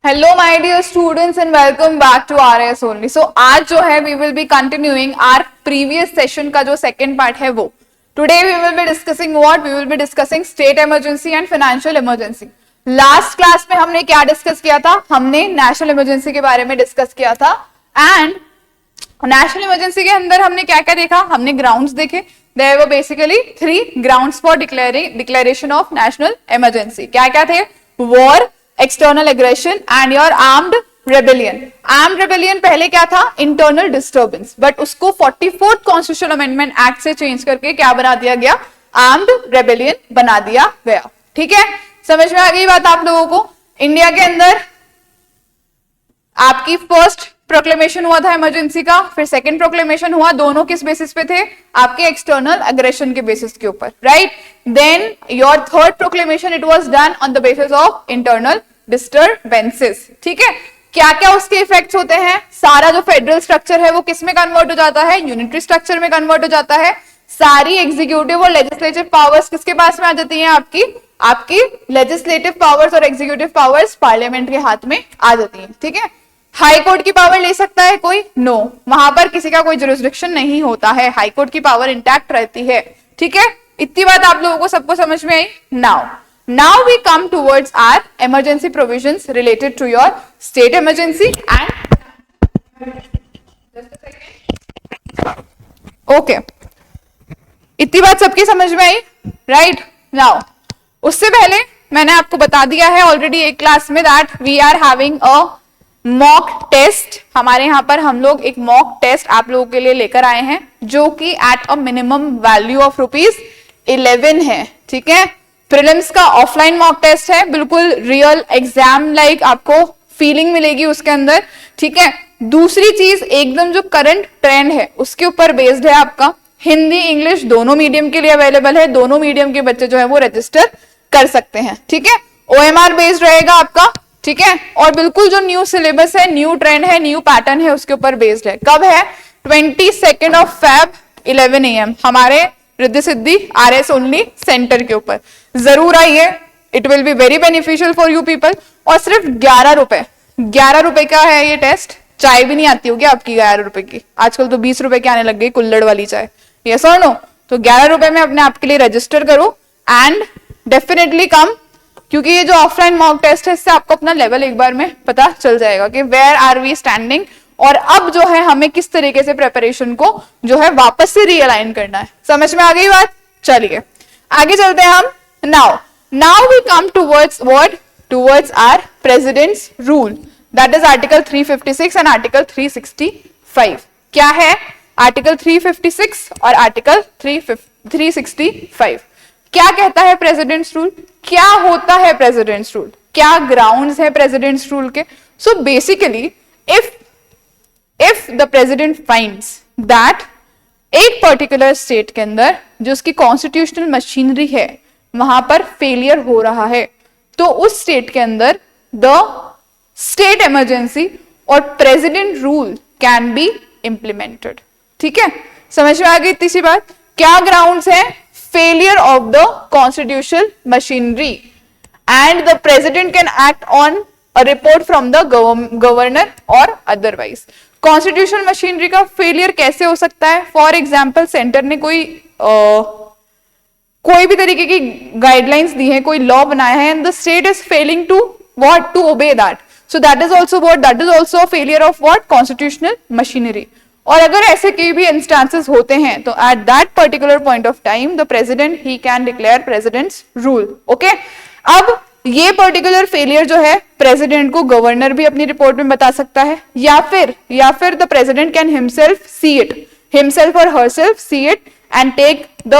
Hello my dear students and welcome back to RS only. So आज जो है we will be continuing our previous session का जो second part है वो। Today we will be discussing what we will be discussing state emergency and financial emergency. Last class में हमने क्या डिस्कस किया था? हमने नेशनल इमरजेंसी के बारे में डिस्कस किया था एंड नेशनल इमरजेंसी के अंदर हमने क्या क्या देखा? हमने ग्राउंड्स देखे। There were basically 3 grounds for declaration of national emergency. क्या क्या थे? War, external aggression and your armed rebellion. Armed rebellion पहले क्या था? Internal disturbance. But उसको 44th Constitutional Amendment Act से चेंज करके क्या बना दिया गया? Armed rebellion बना दिया गया। ठीक है, समझ में आ गई बात आप लोगों को? इंडिया के अंदर आपकी फर्स्ट प्रोक्लेमेशन हुआ था इमरजेंसी का, फिर सेकंड प्रोक्लेमेशन हुआ, दोनों किस बेसिस पे थे? आपके एक्सटर्नल अग्रेशन के बेसिस के ऊपर, right? Then your third proclamation it was done on the basis of internal disturbances. ठीक है, क्या क्या उसके इफेक्ट्स होते हैं? सारा जो फेडरल स्ट्रक्चर है वो किस में कन्वर्ट हो जाता है? यूनिटरी स्ट्रक्चर में कन्वर्ट हो जाता है। सारी एग्जीक्यूटिव और लेजिस्लेटिव पावर्स किसके पास में आ जाती हैं? आपकी लेजिस्लेटिव पावर्स और एग्जीक्यूटिव पावर्स पार्लियामेंट के हाथ में आ जाती हैं। ठीक है, हाई कोर्ट की पावर ले सकता है कोई? नो, वहां पर किसी का कोई जुरिस्डिक्शन नहीं होता है, हाई कोर्ट की पावर इंटैक्ट रहती है। ठीक है, इतनी बात आप लोगों को सबको समझ में आई? Now we come towards our emergency provisions related to your state emergency and okay, इतनी बात सबकी समझ में आई? राइट नाउ, उससे पहले मैंने आपको बता दिया है ऑलरेडी एक क्लास में that we are having a mock test. हमारे यहाँ पर हम लोग एक मॉक टेस्ट आप लोगों के लिए लेकर आए हैं जो कि at a minimum value of ₹11 है। ठीक है, प्रीलिम्स का ऑफलाइन मॉक टेस्ट है, बिल्कुल रियल एग्जाम लाइक आपको फीलिंग मिलेगी उसके अंदर। ठीक है, दूसरी चीज एकदम जो करंट ट्रेंड है उसके ऊपर बेस्ड है। आपका हिंदी इंग्लिश दोनों मीडियम के लिए अवेलेबल है, दोनों मीडियम के बच्चे जो है वो रजिस्टर कर सकते हैं। ठीक है, OMR बेस्ड रहेगा आपका। ठीक है, और बिल्कुल जो न्यू सिलेबस है, न्यू ट्रेंड है, न्यू पैटर्न है उसके ऊपर बेस्ड है। कब है? 22 Feb 11 AM हमारे Riddhi Siddhi RS only centre के ऊपर जरूर आइए। It will be very beneficial for you people. और सिर्फ 11 रुपए का है ये टेस्ट। चाय भी नहीं आती होगी आपकी 11 रुपए की, आजकल तो 20 रुपए की आने लग गई कुल्हड़ वाली चाय। यस और नो? तो 11 रुपए में अपने आप के लिए रजिस्टर करो एंड डेफिनेटली कम, क्योंकि ये जो ऑफलाइन मॉक टेस्ट है इससे आपको अपना लेवल एक बार में पता चल जाएगा कि वेयर आर वी स्टैंडिंग, और अब जो है हमें किस तरीके से प्रिपरेशन को जो है वापस से रियलाइन करना है। समझ में आ गई बात? चलिए आगे चलते हैं हम। Now we come towards what? Towards our president's rule, that is article 356 and article 365। क्या है आर्टिकल 356 और आर्टिकल 365? क्या कहता है प्रेसिडेंट्स रूल? क्या होता है प्रेसिडेंट्स रूल? क्या ग्राउंड्स है प्रेसिडेंट्स रूल के? So basically if the president finds that एक पर्टिकुलर स्टेट के अंदर जो उसकी कॉन्स्टिट्यूशनल मशीनरी है वहां पर फेलियर हो रहा है, तो उस स्टेट के अंदर द स्टेट इमरजेंसी और president rule can be implemented. ठीक है, समझ में आ गई इतनी सी बात? क्या ग्राउंड्स है? Failure of the constitutional machinery and the president can act on a report from the governor or otherwise. Constitutional machinery का failure कैसे हो सकता है? For example, सेंटर ने कोई भी तरीके की गाइडलाइंस दी है, कोई लॉ बनाया है and the state is failing to what? To obey that. So that is also what? That is also a failure of what? Constitutional machinery. और अगर ऐसे कोई भी इंस्टेंसेस होते हैं तो at that particular point of time the president he can declare presidents rule. Okay, अब ये पर्टिकुलर फेलियर जो है प्रेसिडेंट को गवर्नर भी अपनी रिपोर्ट में बता सकता है, या फिर the president can himself see it, himself और herself see it and take the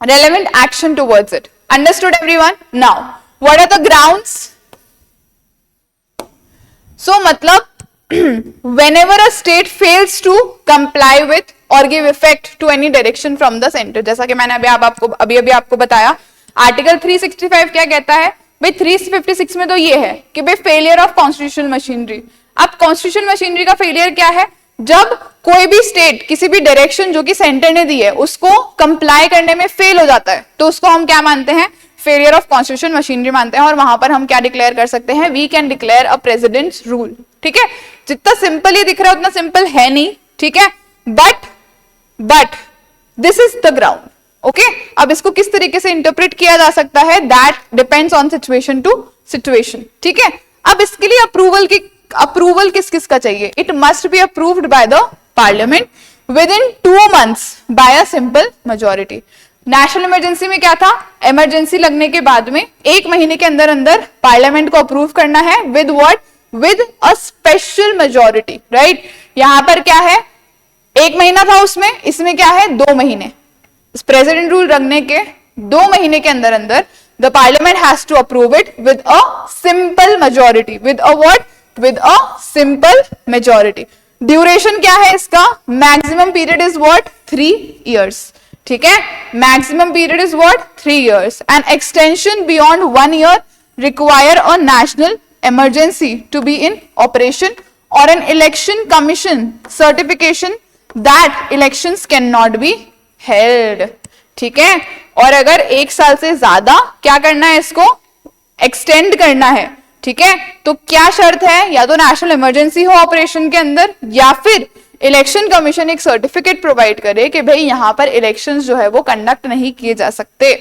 relevant action towards it. Understood everyone? Now what are the grounds? So मतलब whenever a state fails to comply with or give effect to any direction from the center, जैसा कि मैंने अभी आपको बताया, article 365 क्या कहता है भाई? 356 में तो ये है कि भाई फेलियर ऑफ कॉन्स्टिट्यूशनल मशीनरी। अब कॉन्स्टिट्यूशनल मशीनरी का फेलियर क्या है? जब कोई भी स्टेट किसी भी डायरेक्शन जो कि सेंटर ने दी है उसको कंप्लाई करने में फेल हो जाता है तो उसको हम क्या मानते हैं? फेलियर ऑफ कॉन्स्टिट्यूशन मशीनरी मानते हैं, और वहां पर हम क्या डिक्लेयर कर सकते हैं, we can declare a president's rule. ठीक है, जितना सिंपल ये दिख रहा है उतना सिंपल है नहीं, ठीक है, but this is the ground. Okay, अब इसको किस तरीके से इंटरप्रेट किया जा सकता है, that depends on situation to situation. ठीक है, अब इसके लिए अप्रूवल किस किस का चाहिए, it must be approved by the parliament within 2 months by a simple majority. National emergency में क्या था, इमरजेंसी लगने के बाद में 1 महीने के अंदर अंदर पार्लियामेंट को अप्रूव करना है with what, with a special majority, right. यहां पर क्या है, 1 महीना था उसमें, इसमें क्या है 2 महीने। प्रेसिडेंट रूल रखने के 2 महीने के अंदर अंदर the parliament has to approve it with a simple majority, with a what, with a simple majority. Duration क्या है इसका, maximum period is what, 3 years। ठीक है, maximum period is what, 3 years। And extension beyond 1 year require a national emergency to be in operation or an election commission certification that elections cannot be held। ठीक है, और अगर 1 साल से ज्यादा क्या करना है, इसको एक्सटेंड करना है, ठीक है, तो क्या शर्त है, या तो नेशनल इमरजेंसी हो ऑपरेशन के अंदर, या फिर इलेक्शन कमीशन एक सर्टिफिकेट प्रोवाइड करे कि भाई यहां पर इलेक्शंस जो है वो कंडक्ट नहीं किए जा सकते।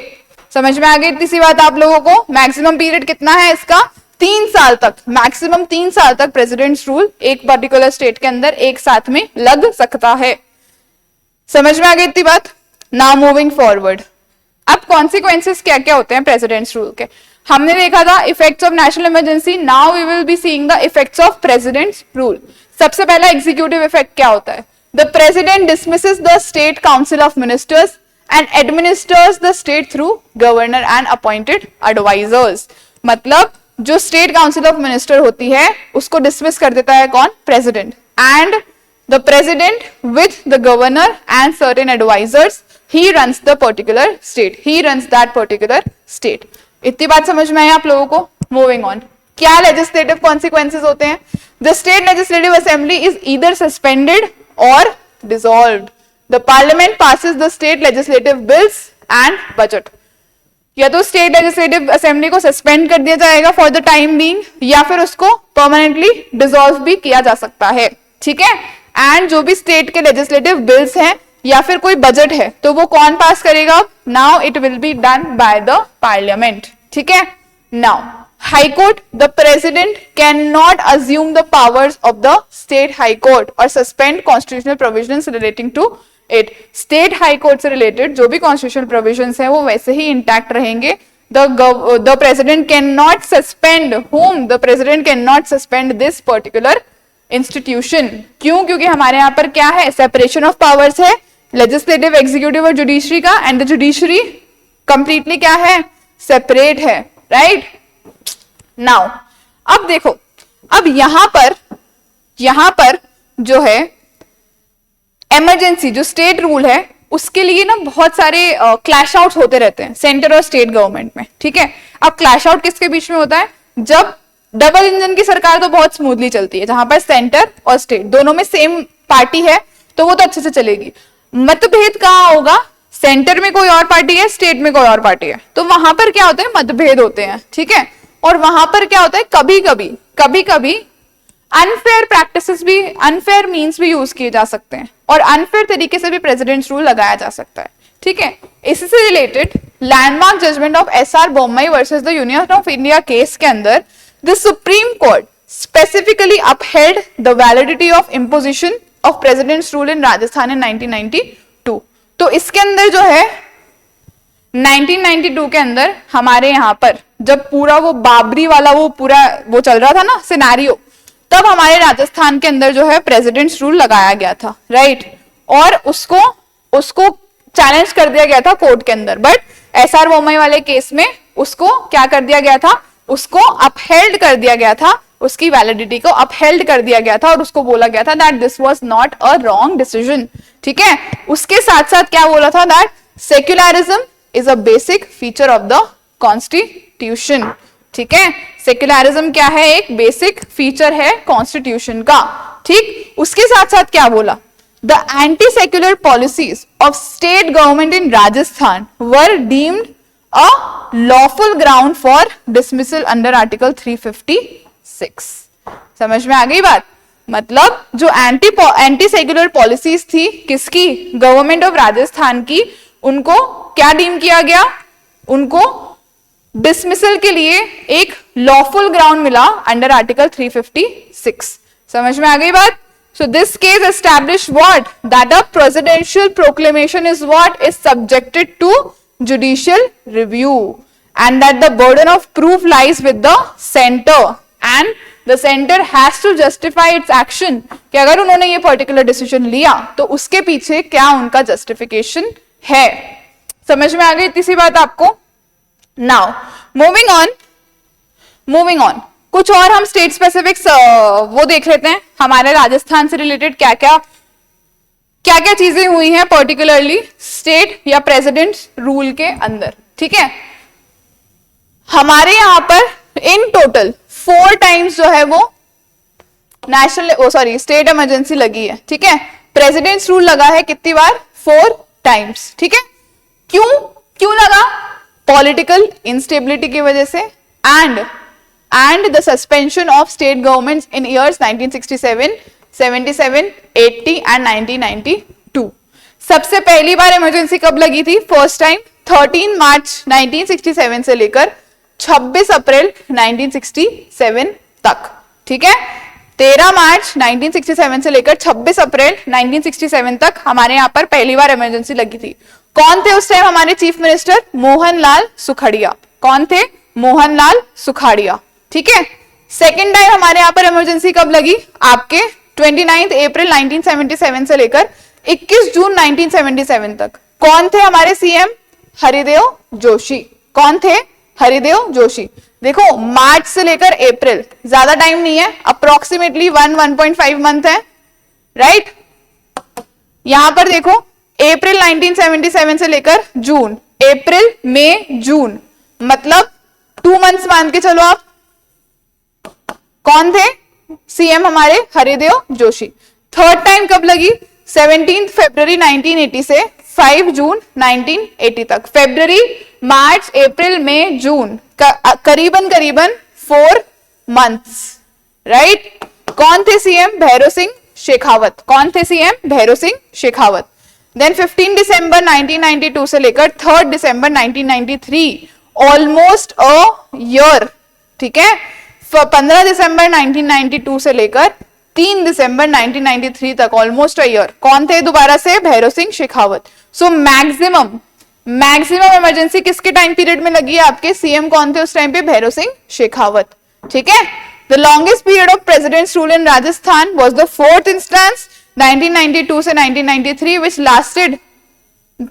समझ में आ गई इतनी सी बात आप लोगों को। मैक्सिमम पीरियड कितना है इसका, 3 साल तक, मैक्सिमम 3 साल तक प्रेसिडेंट्स रूल एक पर्टिकुलर स्टेट के अंदर एक साथ में लग सकता है। समझ में आ गई इतनी बात। नाउ मूविंग फॉरवर्ड, अब कॉन्सिक्वेंसेस क्या क्या होते हैं प्रेसिडेंट्स रूल के। हमने देखा था effects of national emergency, now we will be seeing the effects of president's rule. सबसे पहला एग्जीक्यूटिव इफेक्ट क्या होता है, the president dismisses the state council of ministers and administers the state through governor and appointed advisers. मतलब जो state council of minister होती है उसको डिसमिस कर देता है कौन, president, and the president with the governor and certain advisers, he runs the particular state, he runs that particular state. इतनी बात समझ में आई आप लोगों को। मूविंग ऑन, क्या लेजिस्लेटिव कॉन्सिक्वेंसेस होते हैं, the state legislative assembly is either suspended और dissolved, the parliament passes the state legislative bills and budget. या तो स्टेट लेजिस्लेटिव असेंबली को सस्पेंड कर दिया जाएगा फॉर द टाइम बीइंग, या फिर उसको परमानेंटली डिसॉल्व भी किया जा सकता है। ठीक है, एंड जो भी स्टेट के लेजिस्लेटिव बिल्स हैं या फिर कोई बजट है तो वो कौन पास करेगा, now it will be done by the parliament. ठीक है, now high court, the president can not assume the powers of the state high court और suspend constitutional provisions relating to it. State high court से related जो भी constitutional provisions हैं वो वैसे ही इंटैक्ट रहेंगे। The president can not suspend whom, the president can not suspend this particular institution. क्यों, क्योंकि हमारे यहाँ पर क्या है, सेपरेशन ऑफ पावर्स है, लेजिस्लेटिव, एग्जीक्यूटिव और जुडिशरी का, एंड द जुडिशरी कंप्लीटली क्या है, सेपरेट है, राइट। नाउ अब देखो, अब यहां पर जो है इमरजेंसी जो स्टेट रूल है उसके लिए ना बहुत सारे क्लैश आउट होते रहते हैं सेंटर और स्टेट गवर्नमेंट में। ठीक है, अब क्लैश आउट किसके बीच में होता है, जब डबल इंजन की सरकार तो बहुत स्मूथली चलती है, जहां पर सेंटर और स्टेट दोनों में सेम पार्टी है तो वो तो अच्छे से चलेगी। मतभेद कहाँ होगा, सेंटर में कोई और पार्टी है, स्टेट में कोई और पार्टी है, तो वहां पर क्या होते हैं, मतभेद होते हैं। ठीक है, और वहां पर क्या होता है, कभी कभी अनफेयर प्रैक्टिसेस भी, अनफेयर मीन्स भी यूज किए जा सकते हैं और अनफेयर तरीके से भी प्रेसिडेंट्स रूल लगाया जा सकता है। ठीक है, इससे related landmark judgment of SR Bommai versus the union of India case के अंदर the supreme court specifically upheld the validity of imposition of president's rule in Rajasthan in 1992। तो इसके अंदर जो है 1992 के अंदर हमारे यहाँ पर जब पूरा वो बाबरी वाला वो चल रहा था ना सिनेरियो, तब हमारे राजस्थान के अंदर जो है प्रेसिडेंट्स रूल लगाया गया था, राइट। और उसको चैलेंज कर दिया गया था कोर्ट के अंदर, बट एसआर बोम्मई वाले केस में उसको क्या कर दिया गया था, उसको अपहेल्ड कर दिया गया था, उसकी वैलिडिटी को अपहेल्ड कर दिया गया था और उसको बोला गया था that this was not a wrong decision. ठीक है, उसके साथ साथ क्या बोला था, that secularism is a basic feature of the constitution. ठीक है, सेक्युलरिज्म क्या है, एक बेसिक फीचर है कॉन्स्टिट्यूशन का। ठीक, उसके साथ साथ क्या बोला, the anti secular policies of state government in Rajasthan were deemed a lawful ground for dismissal under article 356। समझ में आ गई बात? मतलब जो एंटी सेक्युलर पॉलिसीज थी किसकी, गवर्नमेंट ऑफ राजस्थान की, उनको क्या डीम किया गया, उनको डिसमिसल के लिए एक लॉफुल ग्राउंड मिला अंडर आर्टिकल 356। समझ में आ गई बात? So this case established what? That a presidential proclamation is what? Is subjected to judicial review and that the burden of proof lies with the center and the center has to justify its action कि अगर उन्होंने ये particular decision लिया तो उसके पीछे क्या उनका justification है। समझ में आ गई इतनी सी बात आपको? Now moving on कुछ और हम स्टेट स्पेसिफिक्स वो देख लेते हैं, हमारे राजस्थान से रिलेटेड क्या क्या चीजें हुई हैं पर्टिकुलरली स्टेट या प्रेसिडेंट रूल के अंदर। ठीक है, हमारे यहां पर इन टोटल 4 टाइम्स जो है वो स्टेट इमरजेंसी लगी है। ठीक है, प्रेसिडेंट्स रूल लगा है कितनी बार? 4 टाइम्स। ठीक है, क्यों लगा? पॉलिटिकल इंस्टेबिलिटी की वजह से and the suspension of state governments in years 1967, 77, 80 and 1992। सबसे पहली बार इमरजेंसी कब लगी थी? फर्स्ट टाइम 13 मार्च 1967 से लेकर 26 अप्रैल 1967 तक। ठीक है, 13 मार्च 1967 से लेकर 26 अप्रैल 1967 तक हमारे यहाँ पर पहली बार इमरजेंसी लगी थी। कौन थे उस टाइम हमारे चीफ मिनिस्टर? मोहनलाल सुखाड़िया। कौन थे? मोहनलाल सुखाड़िया। ठीक है, सेकेंड टाइम हमारे यहां पर इमरजेंसी कब लगी? आपके 29 अप्रैल 1977 से लेकर 21 जून 1977 तक। कौन थे हमारे सीएम? हरिदेव जोशी। कौन थे? हरिदेव जोशी। देखो मार्च से लेकर अप्रैल ज्यादा टाइम नहीं है, अप्रोक्सीमेटली 1.5 मंथ है, राइट? यहां पर देखो अप्रैल 1977 से लेकर जून, अप्रैल मई जून, मतलब 2 मंथ्स मान के चलो आप। कौन थे सीएम हमारे? हरिदेव जोशी। थर्ड टाइम कब लगी? 17 फरवरी 1980 से 5 जून 1980 तक। फरवरी, मार्च, अप्रैल, मई, जून, करीबन 4 मंथ्स, राइट? कौन थे सीएम? भैरव सिंह शेखावत। कौन थे सीएम? भैरव सिंह शेखावत। देन 15 दिसंबर 1992 से लेकर 3 दिसंबर 1993, ऑलमोस्ट अ ईयर। ठीक है, 15 दिसंबर 1992 से लेकर 3 दिसंबर 1993 तक, ऑलमोस्ट अ ईयर। कौन थे दोबारा से? Bhairav Singh Shekhawat. So maximum emergency किसके टाइम पीरियड में लगी है आपके? सीएम कौन थे उस टाइम पे? भैरव सिंह शेखावत। ठीक है, the longest period of president's rule in Rajasthan was the 4th instance 1992 से 1993 which lasted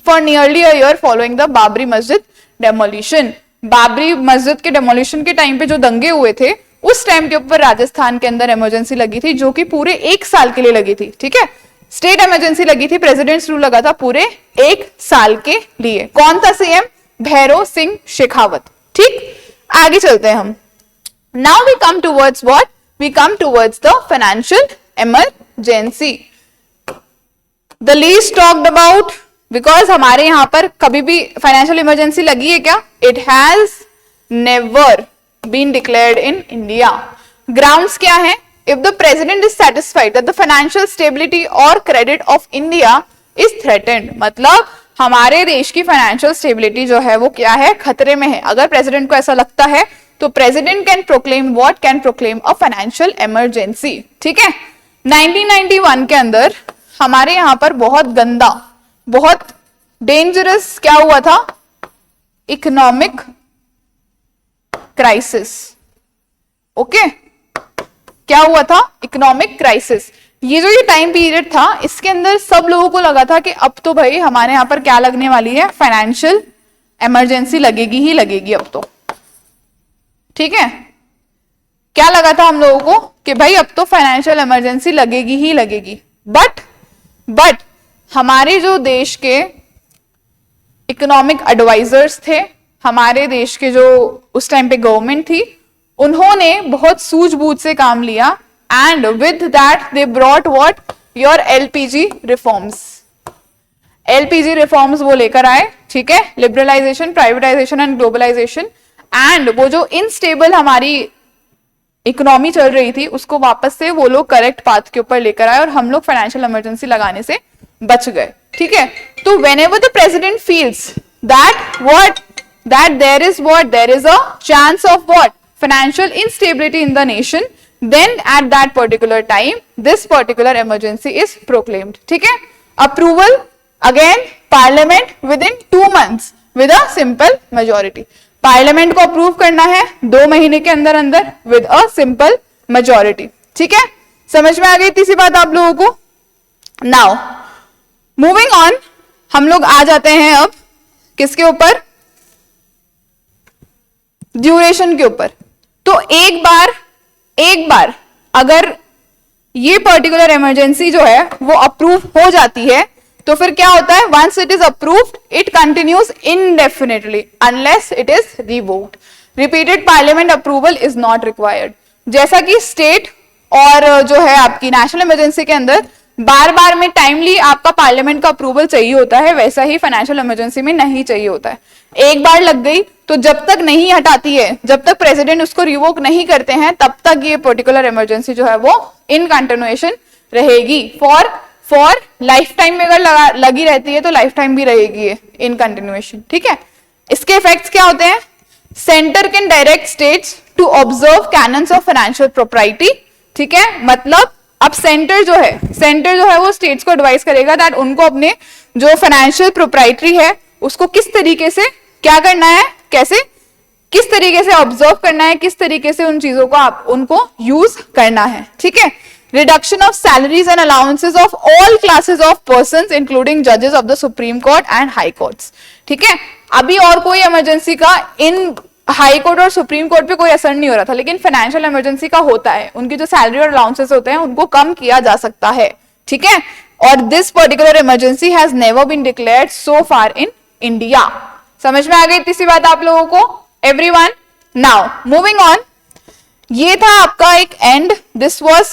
for nearly a year following the Babri मस्जिद डेमोलिशन। बाबरी मस्जिद के डेमोलिशन के टाइम पे जो दंगे हुए थे उस टाइम के ऊपर राजस्थान के अंदर इमरजेंसी लगी थी, जो कि पूरे 1 साल के लिए लगी थी। ठीक है, स्टेट इमरजेंसी लगी थी, प्रेसिडेंट्स रूल लगा था पूरे 1 साल के लिए। कौन था सीएम? भैरव सिंह शेखावत। ठीक, आगे चलते हैं हम। Now we come towards what? We come towards the financial emergency, the least talked about, because हमारे यहां पर कभी भी फाइनेंशियल इमरजेंसी लगी है क्या? It has never been declared in India. Grounds क्या है? If the president is satisfied that the financial stability और credit of India is threatened, मतलब हमारे देश की फाइनेंशियल स्टेबिलिटी जो है वो क्या है? खतरे में है। अगर प्रेसिडेंट को ऐसा लगता है तो president can proclaim what? Can proclaim a financial emergency. ठीक है, 1991 के अंदर हमारे यहां पर बहुत गंदा, बहुत डेंजरस क्या हुआ था? Economic crisis. ओके, क्या हुआ था? Economic crisis. ये टाइम पीरियड था, इसके अंदर सब लोगों को लगा था कि अब तो भाई हमारे यहां पर क्या लगने वाली है? फाइनेंशियल इमरजेंसी लगेगी ही लगेगी अब तो। ठीक है, क्या लगा था हम लोगों को कि भाई अब तो फाइनेंशियल इमरजेंसी लगेगी ही लगेगी। बट हमारे जो देश के इकोनॉमिक एडवाइजर्स थे, हमारे देश के जो उस टाइम पे गवर्नमेंट थी, उन्होंने बहुत सूझबूझ से काम लिया and with that they brought what? Your LPG reforms. LPG reforms वो लेकर आए, ठीक है, liberalisation, privatisation and globalisation, and वो जो इनस्टेबल हमारी इकोनॉमी चल रही थी उसको वापस से वो लोग करेक्ट पाथ के ऊपर लेकर आए और हम लोग फाइनेंशियल इमरजेंसी लगाने से बच गए, ठीक है। तो whenever the president feels that what that there is a chance of what financial instability in the nation, then at that particular time this particular emergency is proclaimed, ठीक है। Approval again parliament within 2 months with a simple majority, parliament को approve करना है 2 महीने के अंदर अंदर with a simple majority, ठीक है। समझ में आ गई तीसरी बात आप लोगों को। नाउ मूविंग ऑन, हम लोग आ जाते हैं अब किसके ऊपर, ड्यूरेशन के ऊपर। तो एक बार अगर ये पर्टिकुलर इमरजेंसी जो है वो अप्रूव हो जाती है तो फिर क्या होता है, once it is approved it continues indefinitely unless it is revoked. Repeated parliament approval is not required. जैसा कि स्टेट और जो है आपकी नेशनल इमरजेंसी के अंदर बार बार में टाइमली आपका पार्लियामेंट का अप्रूवल चाहिए होता है, वैसा ही फाइनेंशियल इमरजेंसी में नहीं चाहिए होता है। एक बार लग गई तो जब तक नहीं हटाती है, जब तक प्रेसिडेंट उसको रिवोक नहीं करते हैं, तब तक ये पर्टिकुलर इमरजेंसी जो है वो इन कंटिन्यूएशन रहेगी। फॉर लाइफ टाइम में अगर लगी रहती है तो लाइफ टाइम भी रहेगी इन कंटिन्यूएशन, ठीक है। इसके इफेक्ट्स क्या होते हैं, centre can direct states to observe canons of financial propriety, ठीक है। मतलब अब सेंटर जो है वो स्टेट्स को एडवाइस करेगा दैट उनको अपने जो फाइनेंशियल प्रोप्राइटरी है उसको किस तरीके से क्या करना है, किस तरीके से ऑब्जर्व करना है, किस तरीके से उन चीजों को उनको यूज करना है, ठीक है। Reduction of salaries and allowances of all classes of persons including judges of the Supreme Court and High Courts, ठीक है। अभी और कोई इमरजेंसी का इन हाई कोर्ट और सुप्रीम कोर्ट पे कोई असर नहीं हो रहा था, लेकिन फाइनेंशियल इमरजेंसी का होता है, उनकी जो सैलरी और अलाउंसेस होते हैं उनको कम किया जा सकता है, ठीक है। और this particular emergency has never been declared so far in India. समझ में आ गई तीसरी बात आप लोगों को, एवरीवन। नाउ मूविंग ऑन, ये था आपका एक and, this was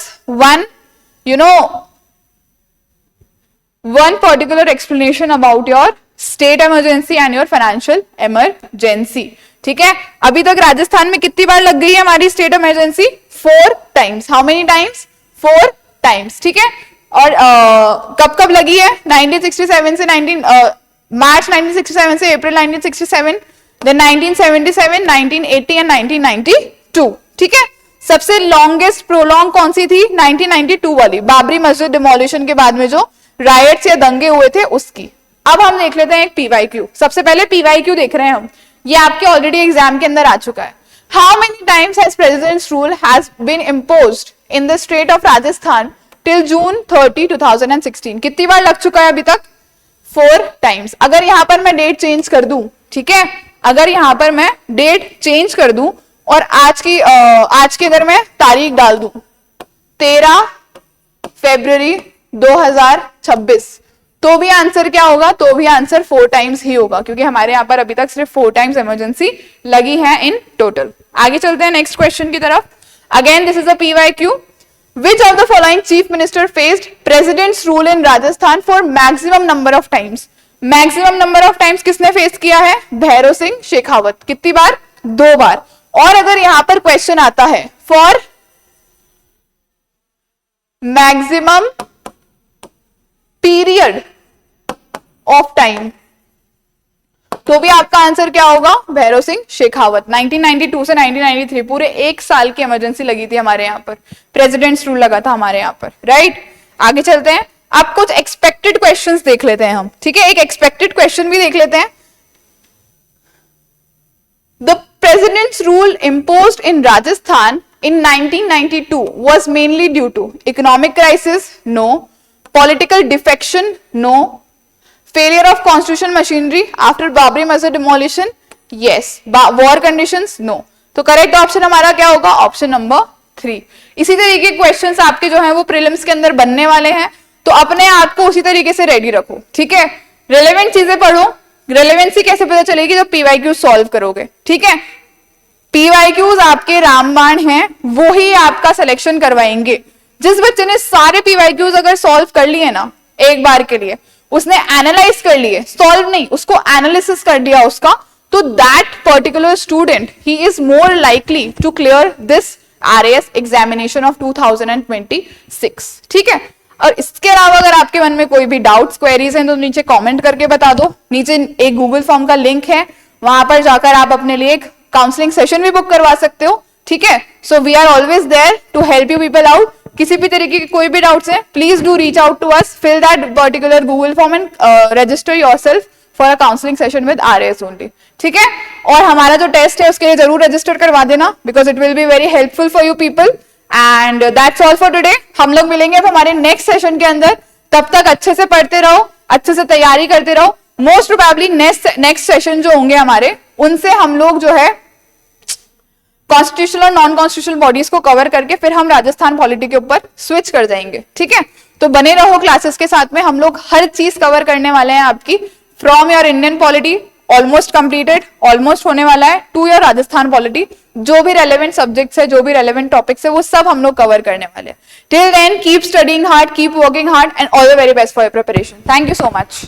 one particular explanation about your state emergency and your financial emergency, ठीक है। अभी तक राजस्थान में कितनी बार लग गई है हमारी state emergency, 4 times। How many times, 4 times, ठीक है। और कब लगी है, 1967 से मार्च 1967 से अप्रैल 1967, देन 1977, 1980 एंड 1992, ठीक है। सबसे लॉन्गेस्ट प्रोलॉन्ग कौन सी थी, 1992 वाली, बाबरी मस्जिद डिमोलिशन के बाद में जो रायट्स या दंगे हुए थे उसकी। अब हम देख लेते हैं एक पीवाईक्यू। सबसे पहले पीवाईक्यू देख रहे हैं हम, ये आपके ऑलरेडी एग्जाम के अंदर आ चुका है। How many times has president's rule has been imposed in the state of Rajasthan till June 30, 2016? कितनी बार लग चुका है अभी तक, 4 times। अगर यहां पर मैं डेट चेंज कर दूं, ठीक है, अगर यहां पर मैं डेट चेंज कर दूं और आज की अगर मैं तारीख डाल दूं 13 फरवरी 2026, तो भी आंसर क्या होगा, तो भी आंसर 4 times ही होगा, क्योंकि हमारे यहां पर अभी तक सिर्फ 4 times इमरजेंसी लगी है इन टोटल। आगे चलते हैं नेक्स्ट क्वेश्चन की तरफ। Again this is a PYQ. Which of the following chief minister faced president's rule in Rajasthan for maximum number of times? Maximum number of times किसने face किया है, भैरव सिंह शेखावत। कितनी बार, 2 बार। और अगर यहां पर क्वेश्चन आता है for maximum period of time, तो भी आपका आंसर क्या होगा, भैरव सिंह शेखावत। 1992 से 1993 पूरे 1 साल की इमरजेंसी लगी थी हमारे यहाँ पर, प्रेसिडेंट्स रूल लगा था हमारे यहाँ पर, राइट। आगे चलते हैं, अब कुछ एक्सपेक्टेड क्वेश्चंस देख लेते हैं हम, ठीक है। एक एक्सपेक्टेड क्वेश्चन भी देख लेते हैं। The presidents rule imposed in Rajasthan in 1992 was mainly due to economic crisis, no. Political defection, no. Failure of constitutional machinery after Babri Masjid demolition, yes. War conditions, no. तो करेक्ट ऑप्शन हमारा क्या होगा, option number 3। इसी तरीके के questions आपके जो हैं वो प्रीलिम्स के अंदर बनने वाले हैं, तो अपने आप को उसी तरीके से रेडी रखो, ठीक है। रिलेवेंट चीजें पढ़ो। रेलेवेंसी कैसे पता चलेगी, जब पीवाईक्यू सॉल्व करोगे, ठीक है। पीवाईक्यूज आपके रामबाण हैं, वो ही आपका सिलेक्शन करवाएंगे। जिस बच्चे ने सारे पीवाईक्यूज अगर सॉल्व कर लिए ना एक बार के लिए, उसने एनालाइज कर लिए, सॉल्व नहीं, उसको एनालिसिस कर दिया उसका, तो that particular student he is more likely to clear this RAS examination of 2026. ठीक है. और इसके अलावा अगर आपके मन में कोई भी डाउट्स क्वेरीज हैं तो नीचे कमेंट करके बता दो. नीचे एक गूगल फॉर्म का लिंक है, वहां पर जाकर आप अपने लिए एक काउंसलिंग सेशन भी बुक करवा सकते हो. ठीक है. So we are always there to help you people out. किसी भी तरीके की कोई भी डाउट्स हैं, please do reach out to us, fill that particular Google form and register yourself for a counselling session with RAS only. ठीक है. और हमारा जो टेस्ट है उसके लिए जरूर रजिस्टर करवा देना, because it will be very helpful for you people. And that's all for today. हम लोग मिलेंगे अब हमारे नेक्स्ट सेशन के अंदर. तब तक अच्छे से पढ़ते रहो, अच्छे से तैयारी करते रहो. मोस्ट प्रोबेबली नेक्स्ट सेशन जो होंगे हमारे, उनसे हम लोग जो है कॉन्स्टिट्यूशनल और नॉन कॉन्स्टिट्यूशनल बॉडीज को कवर करके फिर हम राजस्थान पॉलिटी के ऊपर स्विच कर जाएंगे. ठीक है. तो बने रहो क्लासेस के साथ में. हम लोग हर चीज कवर करने वाले हैं आपकी, from your Indian polity almost completed, almost होने वाला है, टू योर राजस्थान पॉलिटी. जो भी रेलेवेंट सब्जेक्ट्स है, जो भी रेलेवेंट टॉपिक्स है, वो सब हम लोग कवर करने वाले हैं. Till then keep studying hard, keep working hard, and all the very best for your preparation. Thank you so much.